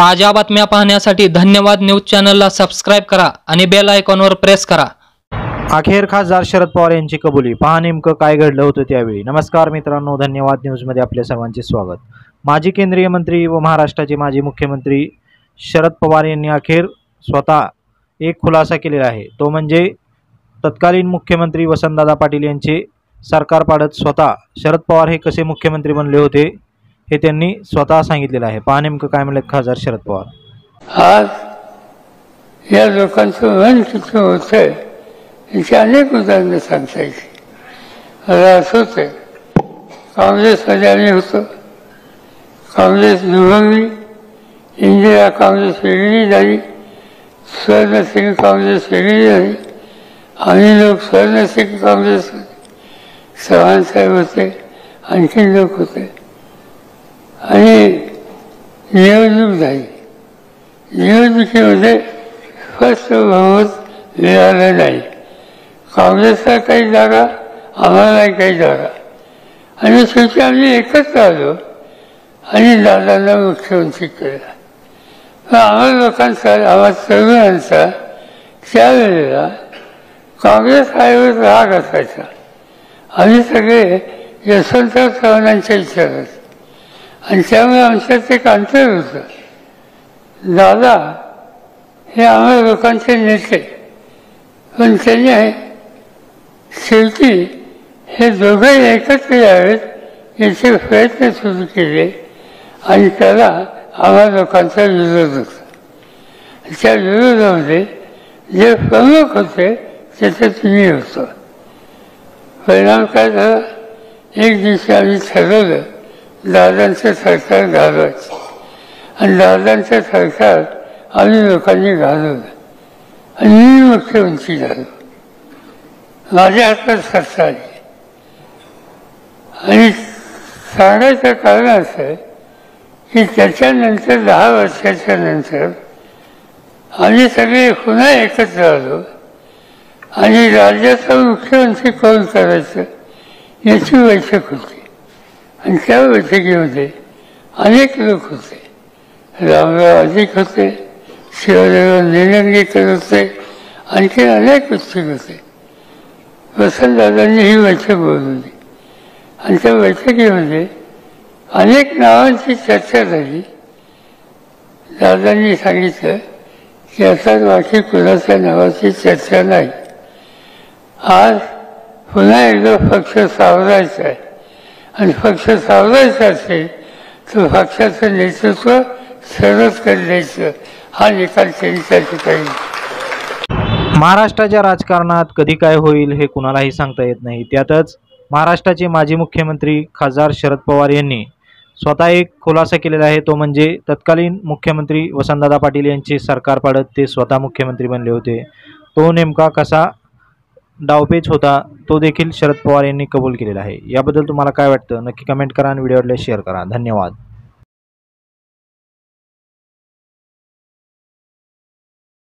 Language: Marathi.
ताज्या बातम्या पाहण्यासाठी धन्यवाद न्यूज चॅनलला सबस्क्राइब करा आणि बेल आयकॉनवर प्रेस करा। अखेर खासदार शरद पवार यांची कबुली, पहा नेमकं काय घडलं होतं त्यावेळी। नमस्कार मित्रांनो, धन्यवाद न्यूजमध्ये आपल्या सर्वांचे स्वागत। माजी केंद्रीय मंत्री व महाराष्ट्राचे माजी मुख्यमंत्री शरद पवार यांनी अखेर स्वतः एक खुलासा केलेला आहे। तो म्हणजे तत्कालीन मुख्यमंत्री वसंतदादा पाटील यांचे सरकार पाडत स्वतः शरद पवार हे कसे मुख्यमंत्री बनले होते हे त्यांनी स्वतः सांगितलेलं आहे। पहा नेमकं काय म्हणले खासदार शरद पवार। आज या लोकांचं मन किती होतंय याची अनेक उदाहरणं सांगता येईल। आता असंच आहे, काँग्रेसमध्ये आम्ही होतो, काँग्रेस निवडली, इंदिरा काँग्रेस वेगळी झाली, स्वर्णसिंग काँग्रेस वेगळी झाली, आम्ही लोक स्वर्णसिंग काँग्रेस होते, चव्हाणसाहेब होते, आणखी लोक होते आणि निवडणूक झाली। निवडणुकीमध्ये स्पष्ट बहुमत मिळालं नाही। काँग्रेसला काही जागा, आम्हालाही काही जागा, आणि शेवटी आम्ही एकत्र आलो आणि दादांना मुख्यमंत्री केलं। पण आम्हा लोकांचा, आम्हा तरुणांचा त्यावेळेला काँग्रेस आयोगात राग असायचा। आम्ही सगळे यशवंतराव चव्हाणांच्या विचारात, आणि त्यामुळे आमच्यात एक अंतर होतं। दादा हे आम्हा लोकांचे नेते, पण त्यांनी शेवटी हे दोघंही एकत्र यावेत याचे प्रयत्न सुरू केले, आणि त्याला आम्हा लोकांचा विरोध होता। त्या विरोधामध्ये जे प्रमुख होते त्याच्यात मी होतो। परिणाम काय झाला, एक दिवशी आम्ही ठरवलं दादांचं सरकार घालवायचं, आणि दादांचं सरकार आम्ही लोकांनी घालवलं आणि मी मुख्यमंत्री झालो। माझ्या हातात सत्ता आली, आणि सांगायचं कारण असं आहे की त्याच्यानंतर 10 वर्षाच्या नंतर आम्ही सगळे पुन्हा एकत्र आलो, आणि राज्याचा मुख्यमंत्री कोण करायचं याची बैठक होती। आणि त्या बैठकीमध्ये अनेक लोक होते, रामराव अधिक होते, शिवदेव निलंगेकर होते, आणखी अनेक पुस्तक होते। वसंतदादांनी ही बैठक बोलवली, आणि त्या बैठकीमध्ये अनेक नावांची चर्चा झाली। दादांनी सांगितलं की आता बाकी कुणाच्या नावाची चर्चा नाही, आज पुन्हा एकदा पक्ष सावरायचा आहे, आणि पक्ष सावरायचा असेल तर पक्षाचं नेतृत्व सरसकट द्यायचं, हा निकाल त्यांनी त्या ठिकाणी। महाराष्ट्राच्या राजकारणात कधी काय होईल हे कुणालाही सांगता येत नाही। त्यातच महाराष्ट्राचे माजी मुख्यमंत्री खासदार शरद पवार यांनी स्वतः एक खुलासा केलेला आहे। तो म्हणजे तत्कालीन मुख्यमंत्री वसंतदादा पाटील यांचे सरकार पाडत ते स्वतः मुख्यमंत्री बनले होते। तो नेमका कसा डावपेच होता तो देखील शरद पवार यांनी कबूल केलेला आहे। याबद्दल तुम्हाला काय वाटतं नक्की कमेंट करा आणि व्हिडिओला शेअर करा। धन्यवाद।